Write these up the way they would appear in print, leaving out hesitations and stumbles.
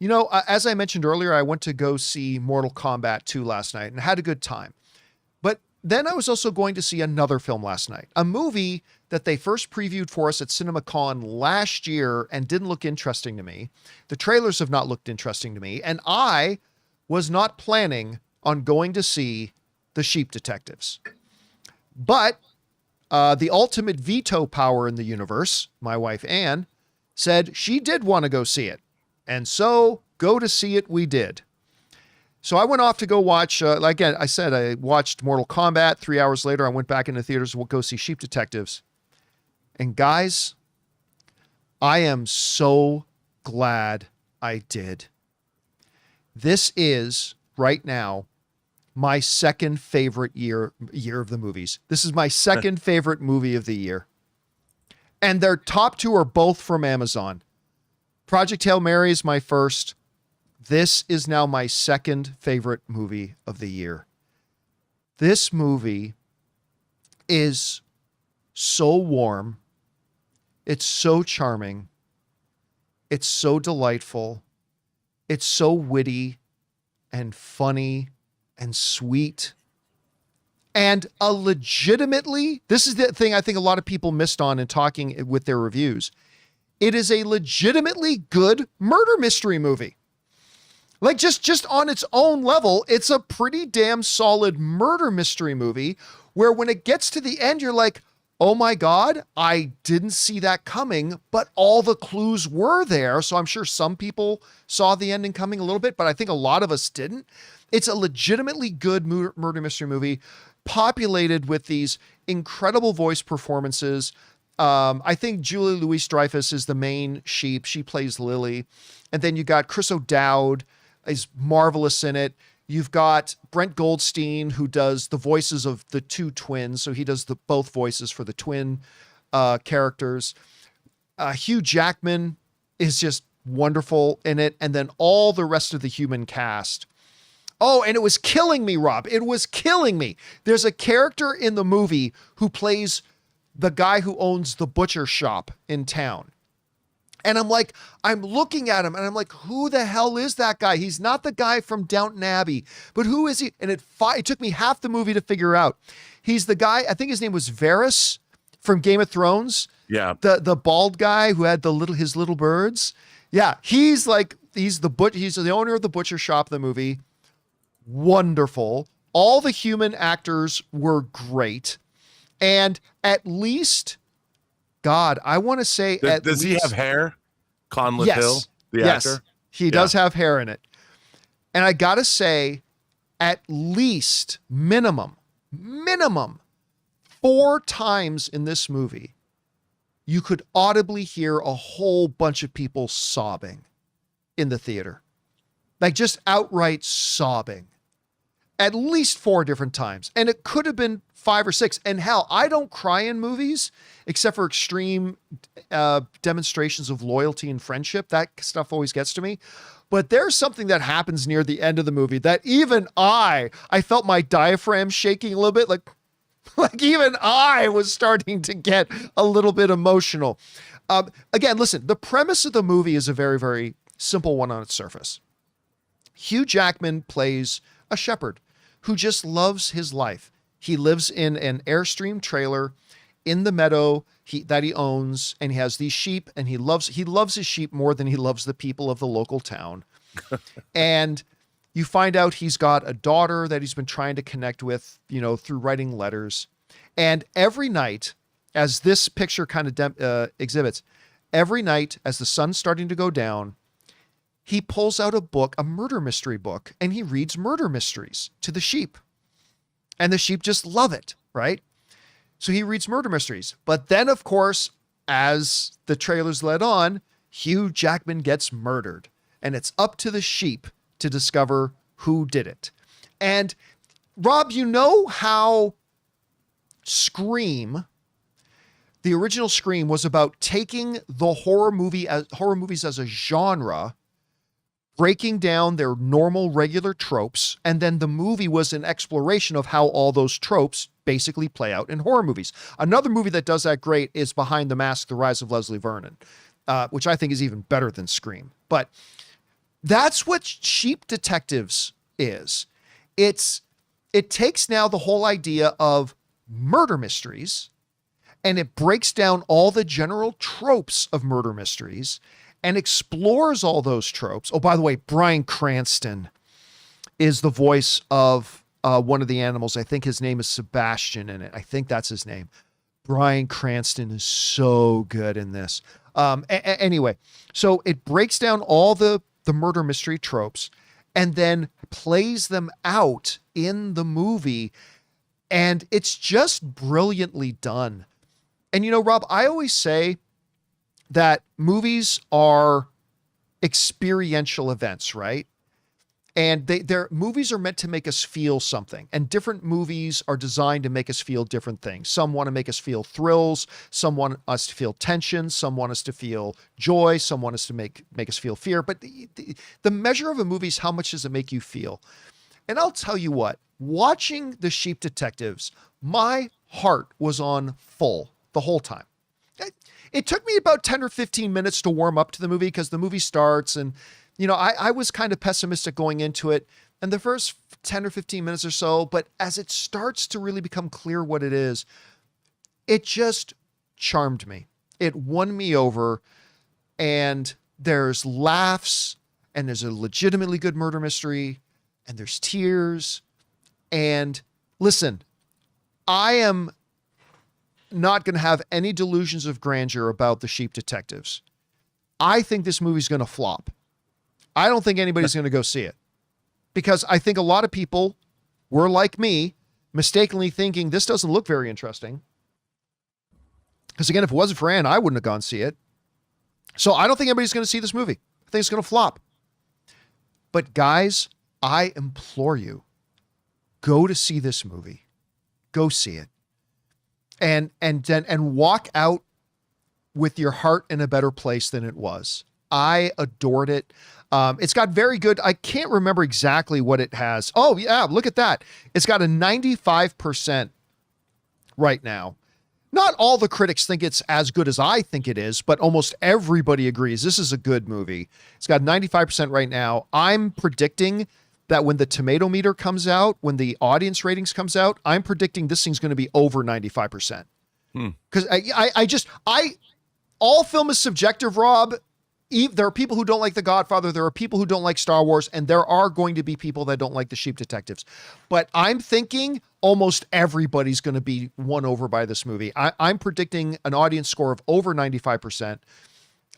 As I mentioned earlier, I went to go see Mortal Kombat 2 last night and had a good time. But then I was also going to see another film last night, a movie that they first previewed for us at CinemaCon last year and didn't look interesting to me. The trailers have not looked interesting to me. And I was not planning on going to see The Sheep Detectives. But the ultimate veto power in the universe, my wife Anne, said she did want to go see it. And so go to see it we did. So I went off to go watch, again, I said I watched Mortal Kombat. 3 hours later, I went back into theaters to go see Sheep Detectives. And guys, I am so glad I did. This is, right now, my second favorite year of the movies. This is my second favorite movie of the year. And their top two are both from Amazon. Project Hail Mary is my first. This is now my second favorite movie of the year. This movie is so warm. It's so charming. It's so delightful. It's so witty and funny and sweet. And this is the thing I think a lot of people missed on in talking with their reviews. It is a legitimately good murder mystery movie. Like just on its own level, it's a pretty damn solid murder mystery movie where when it gets to the end, you're like, oh my God, I didn't see that coming, but all the clues were there. So I'm sure some people saw the ending coming a little bit, but I think a lot of us didn't. It's a legitimately good murder mystery movie populated with these incredible voice performances. I think Julie Louis-Dreyfus is the main sheep. She plays Lily. And then you got Chris O'Dowd is marvelous in it. You've got Brent Goldstein, who does the voices of the two twins. So he does both voices for the twin characters. Hugh Jackman is just wonderful in it. And then all the rest of the human cast. Oh, and it was killing me, Rob. It was killing me. There's a character in the movie who plays the guy who owns the butcher shop in town. And I'm looking at him and I'm like, who the hell is that guy? He's not the guy from Downton Abbey, but who is he? And it took me half the movie to figure out. He's the guy, I think his name was Varys from Game of Thrones. Yeah. The bald guy who had his little birds. Yeah. He's the owner of the butcher shop in the movie. Wonderful. All the human actors were great. And at least, God, I want to say does he have hair? Conleth Hill, the actor? He does have hair in it. And I got to say, at least minimum 4 times in this movie, you could audibly hear a whole bunch of people sobbing in the theater. Like just outright sobbing. At least 4 different times. And it could have been 5 or 6. And hell, I don't cry in movies except for extreme demonstrations of loyalty and friendship. That stuff always gets to me. But there's something that happens near the end of the movie that even I felt my diaphragm shaking a little bit. Like even I was starting to get a little bit emotional. Again, listen, the premise of the movie is a very, very simple one on its surface. Hugh Jackman plays a shepherd who just loves his life. He lives in an Airstream trailer in the meadow that he owns, and he has these sheep, and he loves his sheep more than he loves the people of the local town. And you find out he's got a daughter that he's been trying to connect with, through writing letters. And every night, as this picture kind of exhibits, every night as the sun's starting to go down, he pulls out a murder mystery book, and he reads murder mysteries to the sheep. And the sheep just love it, right? So he reads murder mysteries. But then, of course, as the trailers led on, Hugh Jackman gets murdered. And it's up to the sheep to discover who did it. And Rob, you know how Scream, the original Scream, was about taking the horror movies as a genre, breaking down their normal, regular tropes, and then the movie was an exploration of how all those tropes basically play out in horror movies. Another movie that does that great is Behind the Mask, The Rise of Leslie Vernon, which I think is even better than Scream. But That's what Sheep Detectives is. It takes now the whole idea of murder mysteries and it breaks down all the general tropes of murder mysteries and explores all those tropes. Oh, by the way, Bryan Cranston is the voice of one of the animals. I think his name is Sebastian in it. I think that's his name. Bryan Cranston is so good in this. Anyway, so it breaks down all the murder mystery tropes and then plays them out in the movie. And it's just brilliantly done. And, you know, Rob, I always say that movies are experiential events, right? And their movies are meant to make us feel something, and different movies are designed to make us feel different things. Some want to make us feel thrills. Some want us to feel tension. Some want us to feel joy. Some want us to make us feel fear. But the measure of a movie is how much does it make you feel? And I'll tell you what, watching The Sheep Detectives, my heart was on full the whole time. It took me about 10 or 15 minutes to warm up to the movie because the movie starts and, you know, I was kind of pessimistic going into it and the first 10 or 15 minutes or so, but as it starts to really become clear what it is, it just charmed me. It won me over, and there's laughs and there's a legitimately good murder mystery and there's tears. And listen, I am not going to have any delusions of grandeur about The Sheep Detectives. I think this movie's going to flop. I don't think anybody's going to go see it because I think a lot of people were like me, mistakenly thinking this doesn't look very interesting. Because again, if it wasn't for Ann, I wouldn't have gone see it. So I don't think anybody's going to see this movie. I think it's going to flop. But guys, I implore you, go to see this movie. Go see it. And walk out with your heart in a better place than it was. I adored it. It's got very good. I can't remember exactly what it has. Oh yeah. Look at that. It's got a 95% right now. Not all the critics think it's as good as I think it is, but almost everybody agrees this is a good movie. It's got 95% right now. I'm predicting that when the tomato meter comes out, when the audience ratings comes out, I'm predicting this thing's going to be over 95%. Because all film is subjective, Rob. There are people who don't like The Godfather. There are people who don't like Star Wars, and there are going to be people that don't like The Sheep Detectives. But I'm thinking almost everybody's going to be won over by this movie. I'm predicting an audience score of over 95%.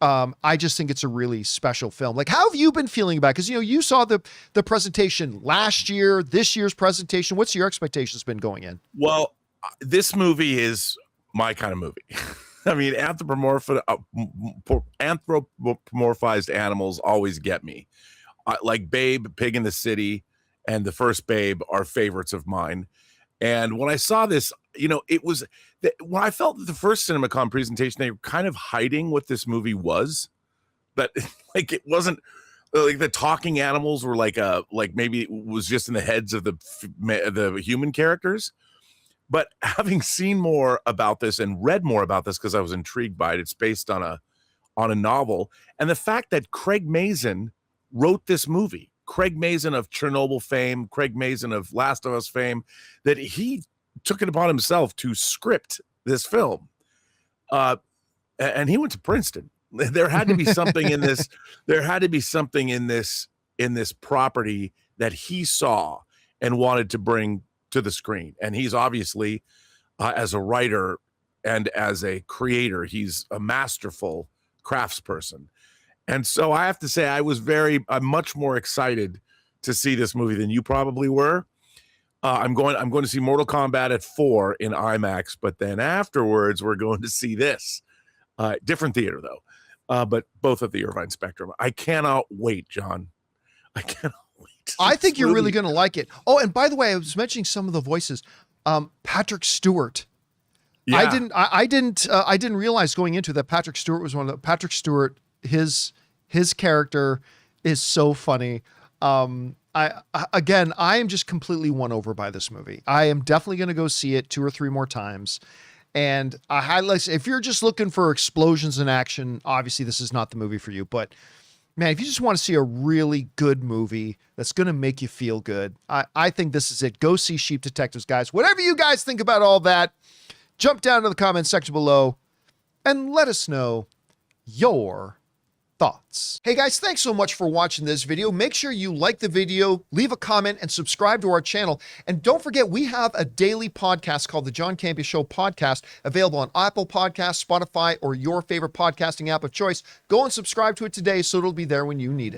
I just think it's a really special film. Like, how have you been feeling about it? Because, you know, you saw the presentation last year, this year's presentation. What's your expectations been going in? Well, this movie is my kind of movie. I mean, anthropomorphized animals always get me. Like Babe, Pig in the City, and the first Babe are favorites of mine. And when I saw this, you know, it was when I felt that the first CinemaCon presentation, they were kind of hiding what this movie was. But like, it wasn't like the talking animals were like maybe it was just in the heads of the human characters. But having seen more about this and read more about this, because I was intrigued by it, it's based on a novel. And the fact that Craig Mazin wrote this movie, Craig Mazin of Chernobyl fame, Craig Mazin of Last of Us fame, that he took it upon himself to script this film. And he went to Princeton. There had to be something in this. There had to be something in this property that he saw and wanted to bring to the screen. And he's obviously, as a writer and as a creator, he's a masterful craftsperson. And so I have to say, I'm much more excited to see this movie than you probably were. I'm going to see Mortal Kombat at 4 in IMAX, but then afterwards we're going to see this. Different theater though, but both at the Irvine Spectrum. I cannot wait, John. I cannot wait. I think you're really going to like it. Oh, and by the way, I was mentioning some of the voices. Patrick Stewart. Yeah. I didn't realize going into that Patrick Stewart was one of the Patrick Stewart. His character is so funny. I am just completely won over by this movie. I am definitely going to go see it 2 or 3 more times. And if you're just looking for explosions in action, obviously this is not the movie for you, but Man, if you just want to see a really good movie that's going to make you feel good, I think this is it. Go see Sheep Detectives, guys. Whatever you guys think about all that, jump down to the comments section below and let us know your thoughts. Hey guys, thanks so much for watching this video. Make sure you like the video, leave a comment, and subscribe to our channel. And don't forget, we have a daily podcast called the John Campea Show podcast, available on Apple Podcasts, Spotify, or your favorite podcasting app of choice. Go and subscribe to it today so it'll be there when you need it.